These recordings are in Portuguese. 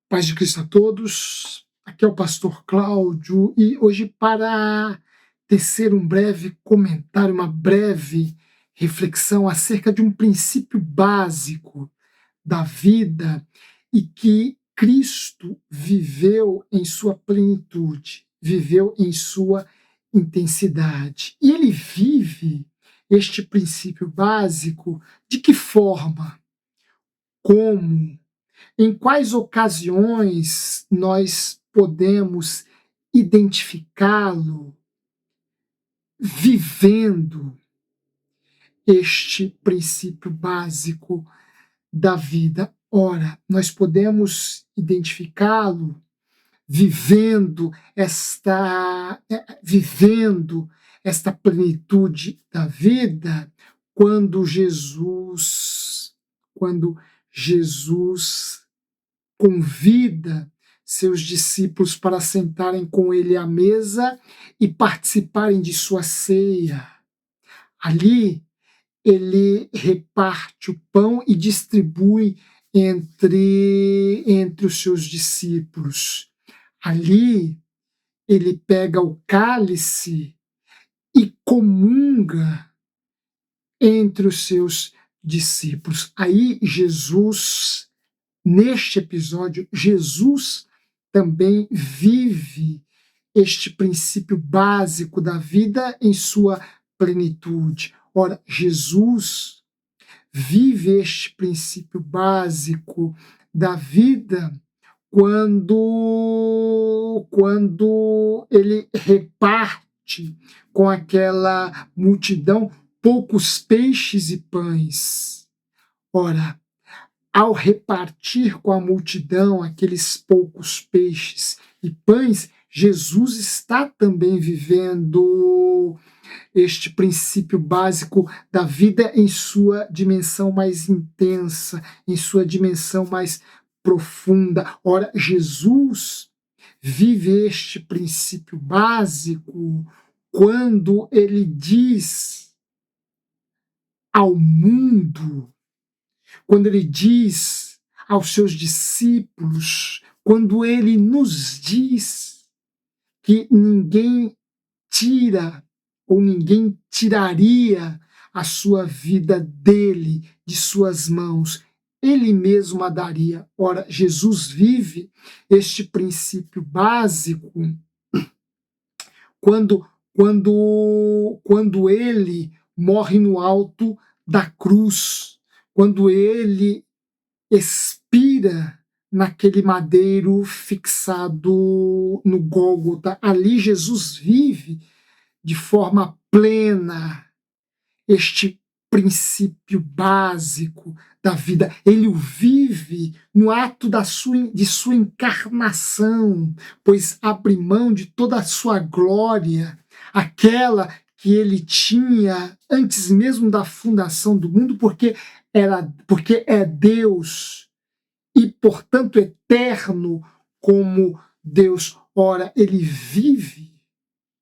Paz de Cristo a todos, aqui é o pastor Cláudio e hoje para tecer um breve comentário, uma breve reflexão acerca de um princípio básico da vida e que Cristo viveu em sua plenitude, viveu em sua intensidade. E ele vive este princípio básico de que forma? Como? Em quais ocasiões nós podemos identificá-lo vivendo este princípio básico da vida? Ora, nós podemos identificá-lo vivendo esta plenitude da vida quando Jesus convida seus discípulos para sentarem com ele à mesa e participarem de sua ceia. Ali, ele reparte o pão e distribui entre os seus discípulos. Ali, ele pega o cálice e comunga entre os seus discípulos. Aí, neste episódio, Jesus também vive este princípio básico da vida em sua plenitude. Ora, Jesus vive este princípio básico da vida quando ele reparte com aquela multidão poucos peixes e pães. Ora, ao repartir com a multidão aqueles poucos peixes e pães, Jesus está também vivendo este princípio básico da vida em sua dimensão mais intensa, em sua dimensão mais profunda. Ora, Jesus vive este princípio básico quando ele diz ao mundo, quando ele diz aos seus discípulos, quando ele nos diz que ninguém tira ou ninguém tiraria a sua vida dele, de suas mãos, ele mesmo a daria. Ora, Jesus vive este princípio básico quando ele morre no alto da cruz, quando ele expira naquele madeiro fixado no Gólgota. Ali Jesus vive de forma plena este princípio básico da vida. Ele o vive no ato de sua encarnação, pois abre mão de toda a sua glória, aquela que ele tinha antes mesmo da fundação do mundo, porque é Deus e, portanto, eterno como Deus. Ora, ele vive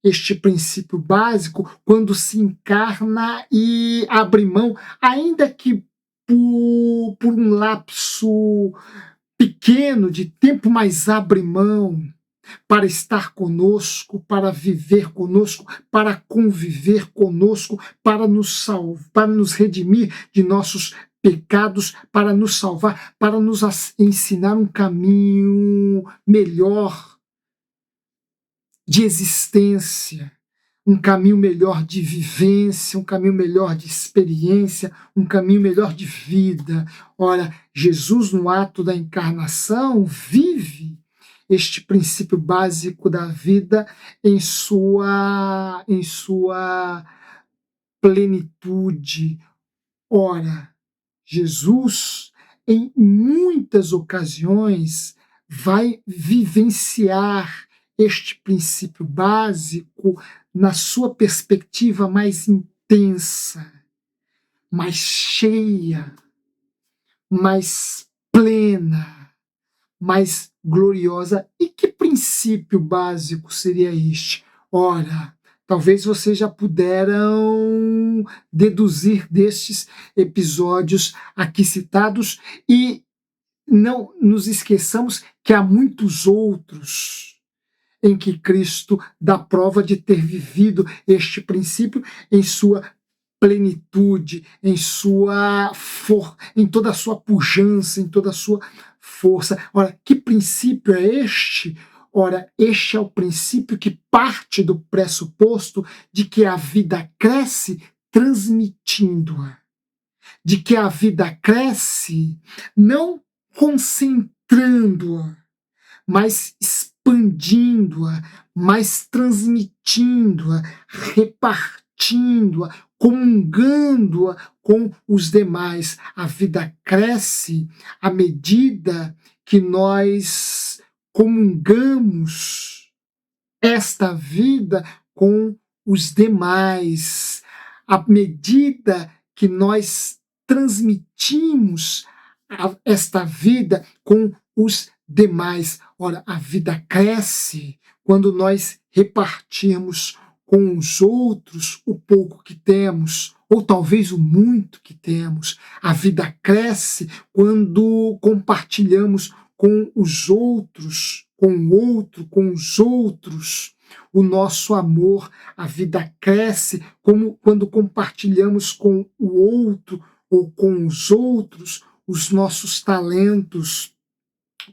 este princípio básico quando se encarna e abre mão, ainda que por um lapso pequeno de tempo, mas abre mão para estar conosco, para viver conosco, para conviver conosco, para nos salvar, para nos redimir de nossos pecados, para nos salvar, para nos ensinar um caminho melhor de existência, um caminho melhor de vivência, um caminho melhor de experiência, um caminho melhor de vida. Ora, Jesus, no ato da encarnação, vive este princípio básico da vida em sua plenitude. Ora, Jesus, em muitas ocasiões, vai vivenciar este princípio básico na sua perspectiva mais intensa, mais cheia, mais plena, mais gloriosa. E que princípio básico seria este? Ora, talvez vocês já puderam deduzir destes episódios aqui citados e não nos esqueçamos que há muitos outros em que Cristo dá prova de ter vivido este princípio em sua plenitude, em toda a sua pujança, em toda a sua força. Ora, que princípio é este? Ora, este é o princípio que parte do pressuposto de que a vida cresce transmitindo-a, de que a vida cresce não concentrando-a, mas expandindo-a, mas transmitindo-a, repartindo-a, comungando-a com os demais. A vida cresce à medida que nós comungamos esta vida com os demais, à medida que nós transmitimos esta vida com os demais. Ora, a vida cresce quando nós repartimos com os outros o pouco que temos, ou talvez o muito que temos. A vida cresce quando compartilhamos com os outros, com o outro, com os outros, o nosso amor. A vida cresce como quando compartilhamos com o outro ou com os outros os nossos talentos,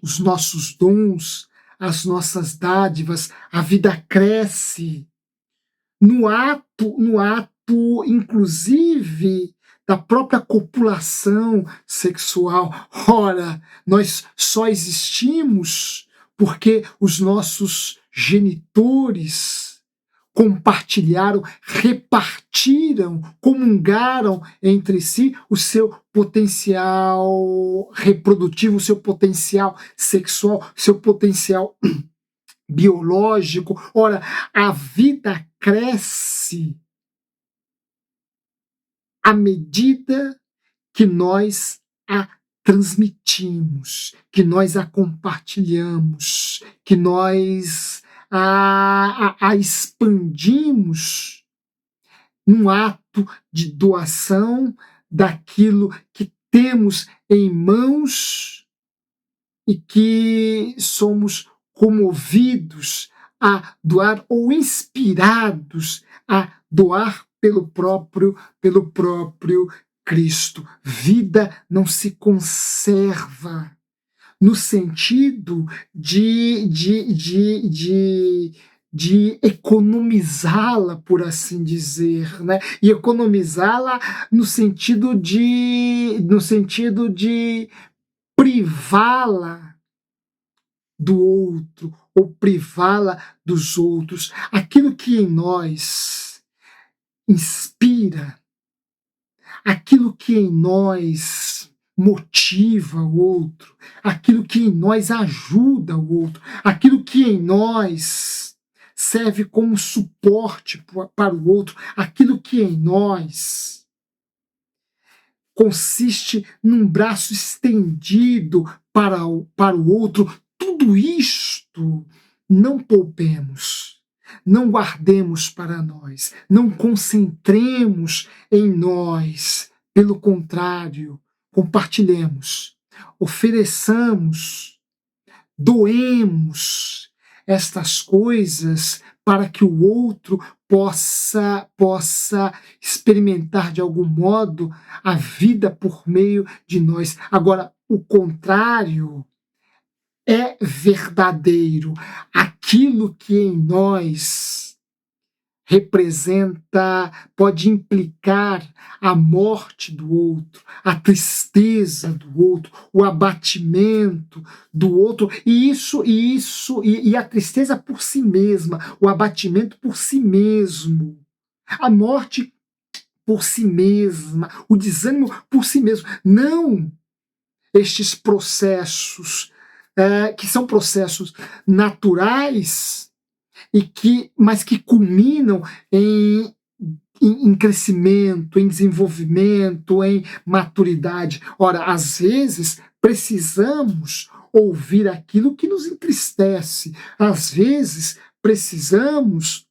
os nossos dons, as nossas dádivas. A vida cresce no ato, inclusive, da própria copulação sexual. Ora, nós só existimos porque os nossos genitores compartilharam, repartiram, comungaram entre si o seu potencial reprodutivo, o seu potencial sexual, o seu potencial biológico. Ora, a vida cresce à medida que nós a transmitimos, que nós a compartilhamos, que nós a expandimos num ato de doação daquilo que temos em mãos e que somos comovidos a doar ou inspirados a doar pelo próprio Cristo. Vida não se conserva no sentido de economizá-la, por assim dizer, né? E economizá-la no sentido de privá-la do outro ou privá-la dos outros. Aquilo que em nós inspira, aquilo que em nós motiva o outro, aquilo que em nós ajuda o outro, aquilo que em nós serve como suporte para o outro, aquilo que em nós consiste num braço estendido para o outro. Tudo isto não poupemos, não guardemos para nós, não concentremos em nós. Pelo contrário, compartilhemos, ofereçamos, doemos estas coisas para que o outro possa experimentar de algum modo a vida por meio de nós. Agora, o contrário é verdadeiro. Aquilo que em nós representa, pode implicar a morte do outro, a tristeza do outro, o abatimento do outro, e a tristeza por si mesma, o abatimento por si mesmo, a morte por si mesma, o desânimo por si mesmo. Não estes processos que são processos naturais mas que culminam em crescimento, em desenvolvimento, em maturidade. Ora, às vezes precisamos ouvir aquilo que nos entristece, às vezes precisamos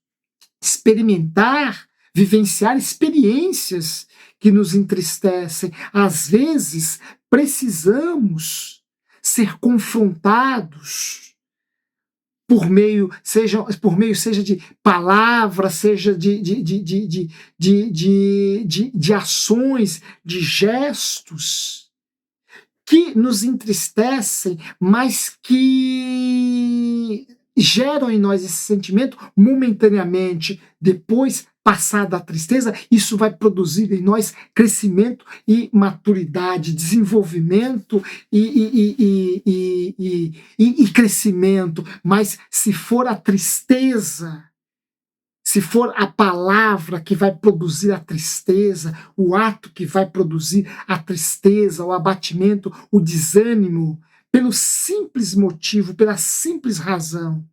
experimentar, vivenciar experiências que nos entristecem, às vezes precisamos ser confrontados seja de palavras, seja de ações, de gestos que nos entristecem, mas que geram em nós esse sentimento momentaneamente. Depois, passada a tristeza, isso vai produzir em nós crescimento e maturidade, desenvolvimento e crescimento. Mas se for a tristeza, se for a palavra que vai produzir a tristeza, o ato que vai produzir a tristeza, o abatimento, o desânimo, pelo simples motivo, pela simples razão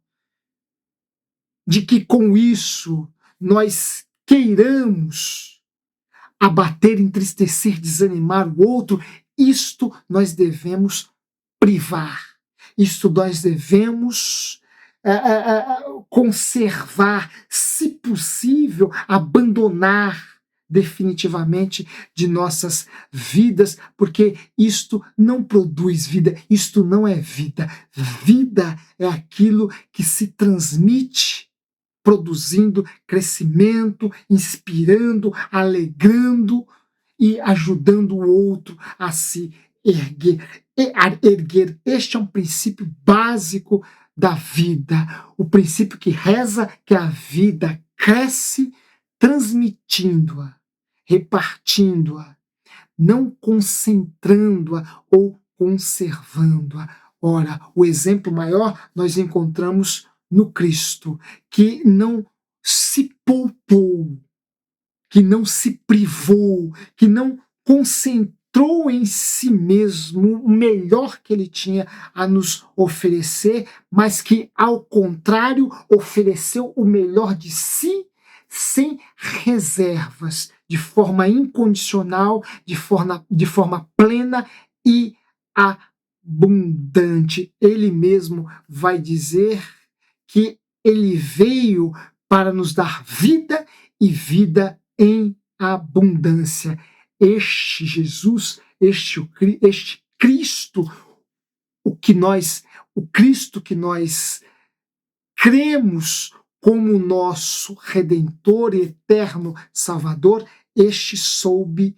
de que com isso nós queiramos abater, entristecer, desanimar o outro, isto nós devemos privar, isto nós devemos conservar, se possível, abandonar definitivamente de nossas vidas, porque isto não produz vida, isto não é vida. Vida é aquilo que se transmite produzindo crescimento, inspirando, alegrando e ajudando o outro a se erguer. Este é um princípio básico da vida, o princípio que reza que a vida cresce transmitindo-a, repartindo-a, não concentrando-a ou conservando-a. Ora, o exemplo maior nós encontramos no Cristo, que não se poupou, que não se privou, que não concentrou em si mesmo o melhor que ele tinha a nos oferecer, mas que, ao contrário, ofereceu o melhor de si sem reservas, de forma incondicional, de forma plena e abundante. Ele mesmo vai dizer que ele veio para nos dar vida e vida em abundância. Este Jesus, este Cristo, o Cristo que nós cremos como nosso Redentor e eterno Salvador, este soube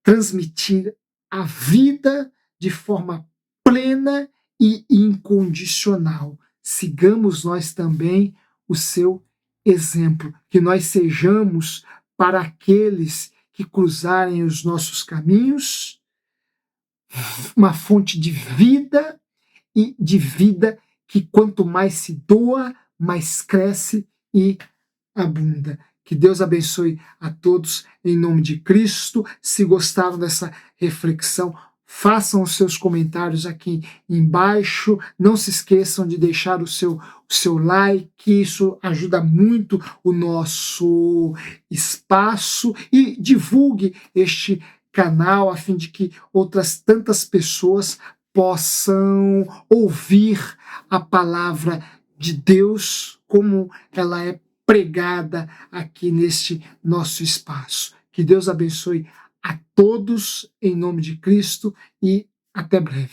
transmitir a vida de forma plena e incondicional. Sigamos nós também o seu exemplo, que nós sejamos para aqueles que cruzarem os nossos caminhos uma fonte de vida e de vida que quanto mais se doa, mais cresce e abunda. Que Deus abençoe a todos em nome de Cristo. Se gostaram dessa reflexão, façam os seus comentários aqui embaixo. Não se esqueçam de deixar o seu like, isso ajuda muito o nosso espaço. E divulgue este canal a fim de que outras tantas pessoas possam ouvir a palavra de Deus como ela é pregada aqui neste nosso espaço. Que Deus abençoe a todos em nome de Cristo e até breve.